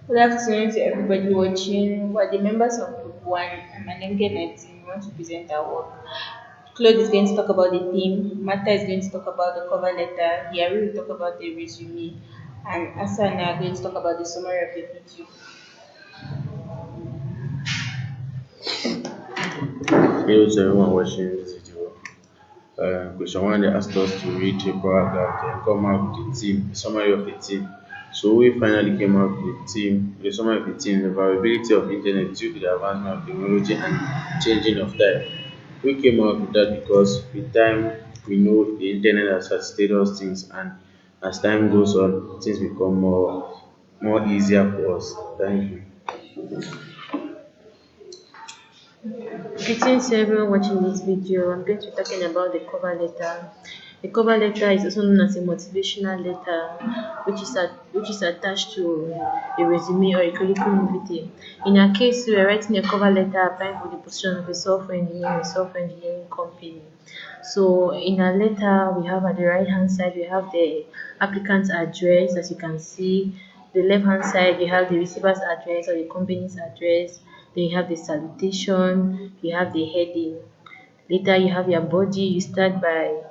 Good afternoon to everybody watching. We're the members of Group 1. I'm Anenge 19. We want to present our work. Claude is going to talk about the theme. Martha is going to talk about the cover letter. Yari will talk about the resume. And Asa and I are going to talk about the summary of the video. Hello to everyone watching this video. Question one, they asked us to read a paragraph and come up with a theme, a summary of the theme. So we finally came up with a theme, a summary of the theme, the variability of internet due to the advancement of technology and changing of time. We came up with that because with time we know the internet has facilitated us things, and as time goes on things become more easier for us. Thank you. Greetings to everyone watching this video. I'm going to be talking about the cover letter. The cover letter is also known as a motivational letter, which is attached to a resume or a curriculum vitae. In our case, we are writing a cover letter applying for the position of a software engineer in a software engineering company. So in our letter, we have at the right hand side, we have the applicant's address, as you can see. The left hand side, you have the receiver's address or the company's address. Then you have the salutation, you have the heading. Later, you have your body. You start by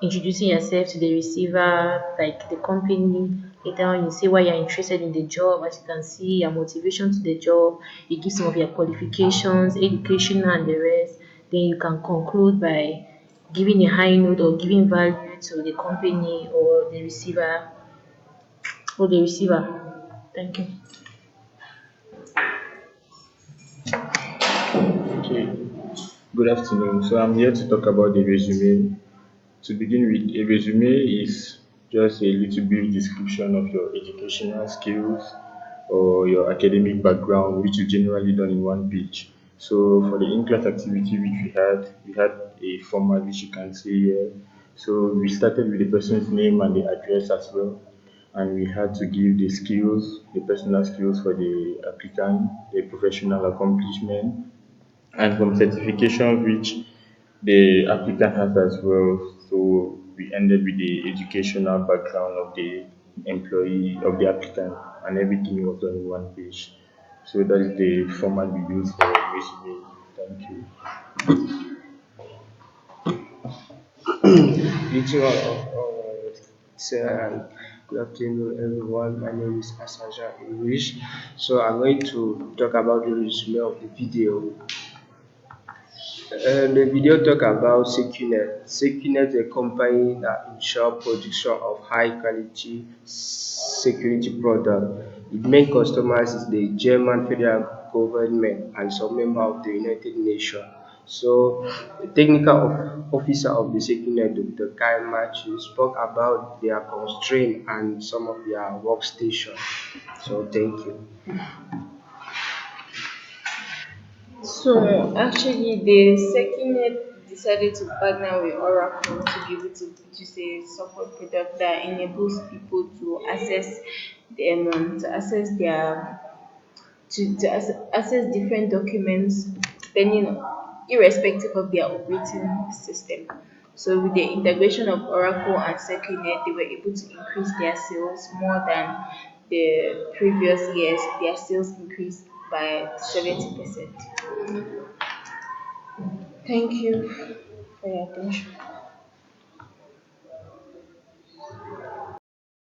introducing yourself to the receiver, like the company. Later on, you say why you're interested in the job. As you can see, your motivation to the job. You give some of your qualifications, education, and the rest. Then you can conclude by giving a high note or giving value to the company or the receiver. Thank you. Okay, good afternoon. So I'm here to talk about the resume. To begin with, a resume is just a little brief description of your educational skills or your academic background, which is generally done in one page. So for the in-class activity which we had a format which you can see here. So we started with the person's name and the address as well, and we had to give the skills, the personal skills for the applicant, the professional accomplishment, and some certification which the applicant has as well. So we ended with the educational background of the employee of the applicant, and everything was on one page. So that is the format we use for resume. Thank you. Greeting all, sir, good afternoon, everyone. My name is Asaja English. So I'm going to talk about the resume of the video. The video talk about SecureNet. SecureNet is a company that ensures production of high quality security product. Its main customers is the German federal government and some member of the United Nations. So the technical officer of the SecureNet, Dr. Kyle Matthew, spoke about their constraint and some of their workstation. So thank you. So actually, the SecureNet decided to partner with Oracle to be able to produce a software product that enables people to access them to access their access different documents depending irrespective of their operating system. So with the integration of Oracle and SecureNet, they were able to increase their sales more than the previous years. Their sales increased by 70%. Thank you for your attention.